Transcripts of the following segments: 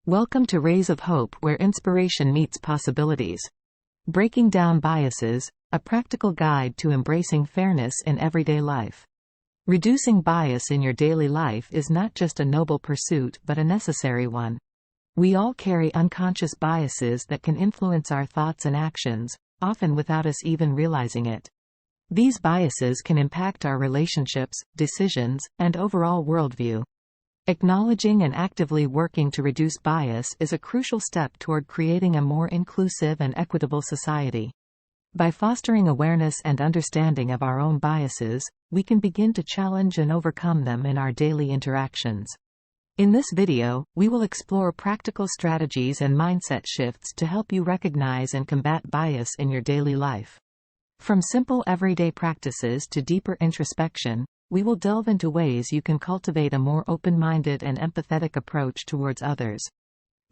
Welcome to Rays of Hope, where inspiration meets possibilities. Breaking Down Biases, a practical guide to embracing fairness in everyday life. Reducing bias in your daily life is not just a noble pursuit but a necessary one. We all carry unconscious biases that can influence our thoughts and actions, often without us even realizing it. These biases can impact our relationships, decisions, and overall worldview. Acknowledging and actively working to reduce bias is a crucial step toward creating a more inclusive and equitable society. By fostering awareness and understanding of our own biases, we can begin to challenge and overcome them in our daily interactions. In this video, we will explore practical strategies and mindset shifts to help you recognize and combat bias in your daily life. From simple everyday practices to deeper introspection, we will delve into ways you can cultivate a more open-minded and empathetic approach towards others.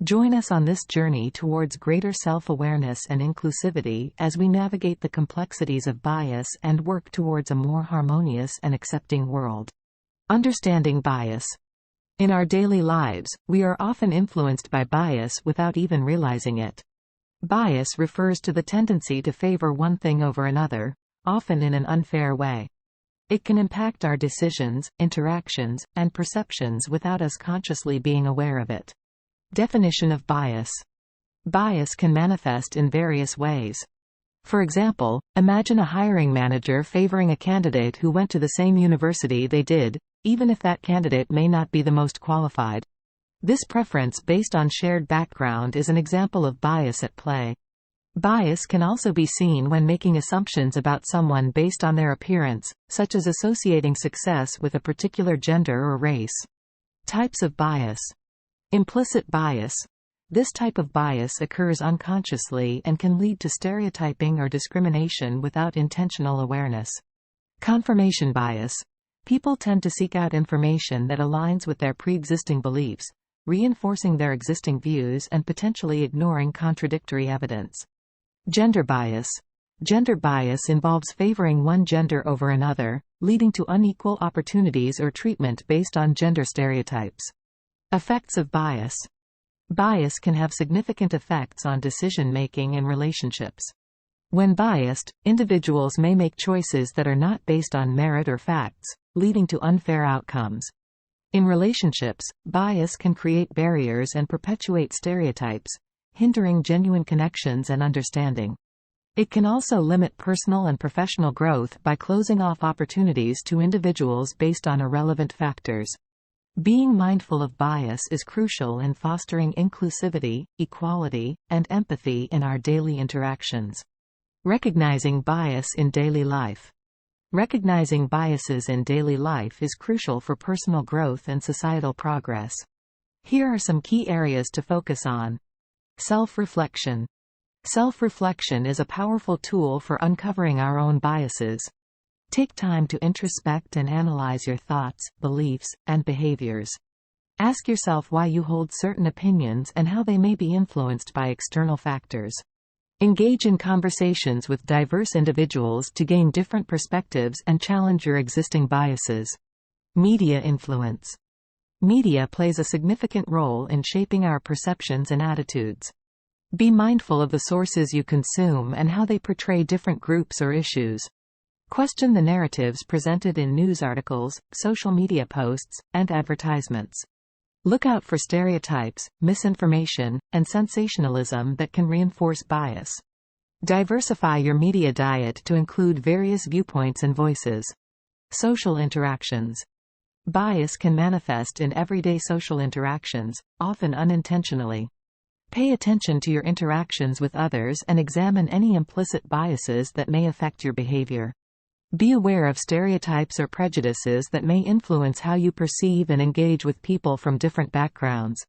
Join us on this journey towards greater self-awareness and inclusivity as we navigate the complexities of bias and work towards a more harmonious and accepting world. Understanding bias. In our daily lives, we are often influenced by bias without even realizing it. Bias refers to the tendency to favor one thing over another, often in an unfair way. It can impact our decisions, interactions, and perceptions without us consciously being aware of it. Definition of bias. Bias can manifest in various ways. For example, imagine a hiring manager favoring a candidate who went to the same university they did, even if that candidate may not be the most qualified. This preference based on shared background is an example of bias at play. Bias can also be seen when making assumptions about someone based on their appearance, such as associating success with a particular gender or race. Types of bias. Implicit bias. This type of bias occurs unconsciously and can lead to stereotyping or discrimination without intentional awareness. Confirmation bias. People tend to seek out information that aligns with their pre-existing beliefs, reinforcing their existing views and potentially ignoring contradictory evidence. Gender bias. Gender bias involves favoring one gender over another, leading to unequal opportunities or treatment based on gender stereotypes. Effects of bias. Bias can have significant effects on decision-making and relationships. When biased, individuals may make choices that are not based on merit or facts, leading to unfair outcomes. In relationships, bias can create barriers and perpetuate stereotypes, hindering genuine connections and understanding. It can also limit personal and professional growth by closing off opportunities to individuals based on irrelevant factors. Being mindful of bias is crucial in fostering inclusivity, equality, and empathy in our daily interactions. Recognizing bias in daily life. Recognizing biases in daily life is crucial for personal growth and societal progress. Here are some key areas to focus on. Self-reflection. Self-reflection is a powerful tool for uncovering our own biases. Take time to introspect and analyze your thoughts, beliefs, and behaviors. Ask yourself why you hold certain opinions and how they may be influenced by external factors. Engage in conversations with diverse individuals to gain different perspectives and challenge your existing biases. Media influence. Media plays a significant role in shaping our perceptions and attitudes. Be mindful of the sources you consume and how they portray different groups or issues. Question the narratives presented in news articles, social media posts, and advertisements. Look out for stereotypes, misinformation, and sensationalism that can reinforce bias. Diversify your media diet to include various viewpoints and voices. Social interactions. Bias can manifest in everyday social interactions, often unintentionally. Pay attention to your interactions with others and examine any implicit biases that may affect your behavior. Be aware of stereotypes or prejudices that may influence how you perceive and engage with people from different backgrounds.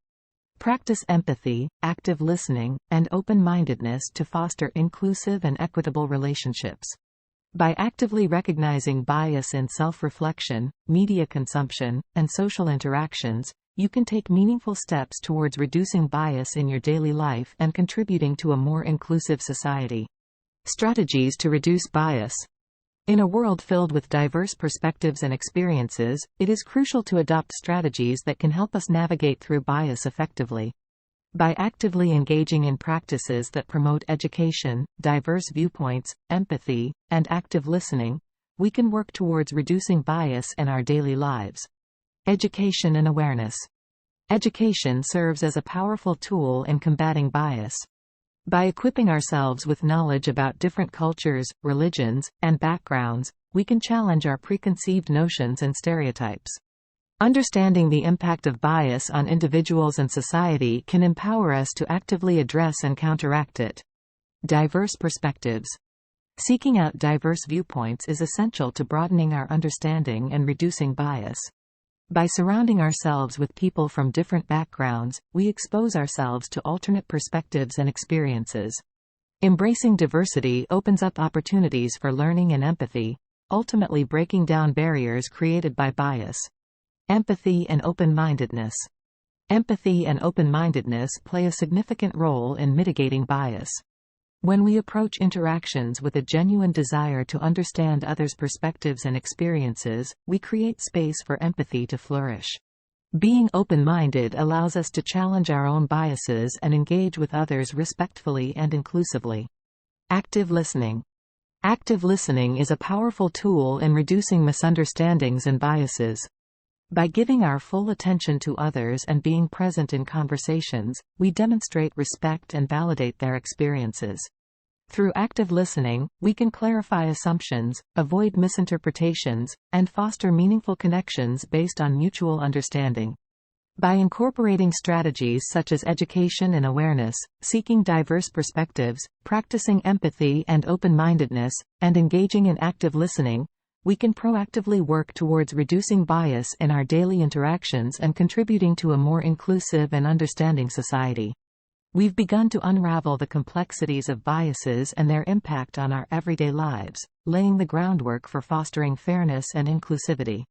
Practice empathy, active listening, and open-mindedness to foster inclusive and equitable relationships. By actively recognizing bias in self-reflection, media consumption, and social interactions, you can take meaningful steps towards reducing bias in your daily life and contributing to a more inclusive society. Strategies to reduce bias. In a world filled with diverse perspectives and experiences, it is crucial to adopt strategies that can help us navigate through bias effectively. By actively engaging in practices that promote education, diverse viewpoints, empathy, and active listening, we can work towards reducing bias in our daily lives. Education and awareness. Education serves as a powerful tool in combating bias. By equipping ourselves with knowledge about different cultures, religions, and backgrounds, we can challenge our preconceived notions and stereotypes. Understanding the impact of bias on individuals and society can empower us to actively address and counteract it. Diverse perspectives. Seeking out diverse viewpoints is essential to broadening our understanding and reducing bias. By surrounding ourselves with people from different backgrounds, we expose ourselves to alternate perspectives and experiences. Embracing diversity opens up opportunities for learning and empathy, ultimately breaking down barriers created by bias. Empathy and open-mindedness. Empathy and open-mindedness play a significant role in mitigating bias. When we approach interactions with a genuine desire to understand others' perspectives and experiences, we create space for empathy to flourish. Being open-minded allows us to challenge our own biases and engage with others respectfully and inclusively. Active listening. Active listening is a powerful tool in reducing misunderstandings and biases. By giving our full attention to others and being present in conversations, we demonstrate respect and validate their experiences. Through active listening, we can clarify assumptions, avoid misinterpretations, and foster meaningful connections based on mutual understanding. By incorporating strategies such as education and awareness, seeking diverse perspectives, practicing empathy and open-mindedness, and engaging in active listening, we can proactively work towards reducing bias in our daily interactions and contributing to a more inclusive and understanding society. We've begun to unravel the complexities of biases and their impact on our everyday lives, laying the groundwork for fostering fairness and inclusivity.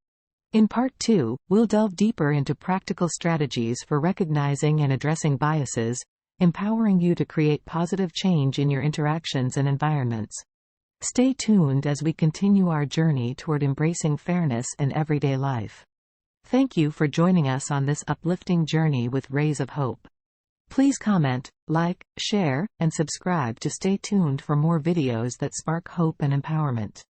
In Part 2, we'll delve deeper into practical strategies for recognizing and addressing biases, empowering you to create positive change in your interactions and environments. Stay tuned as we continue our journey toward embracing fairness in everyday life. Thank you for joining us on this uplifting journey with Rays of Hope. Please comment, like, share, and subscribe to stay tuned for more videos that spark hope and empowerment.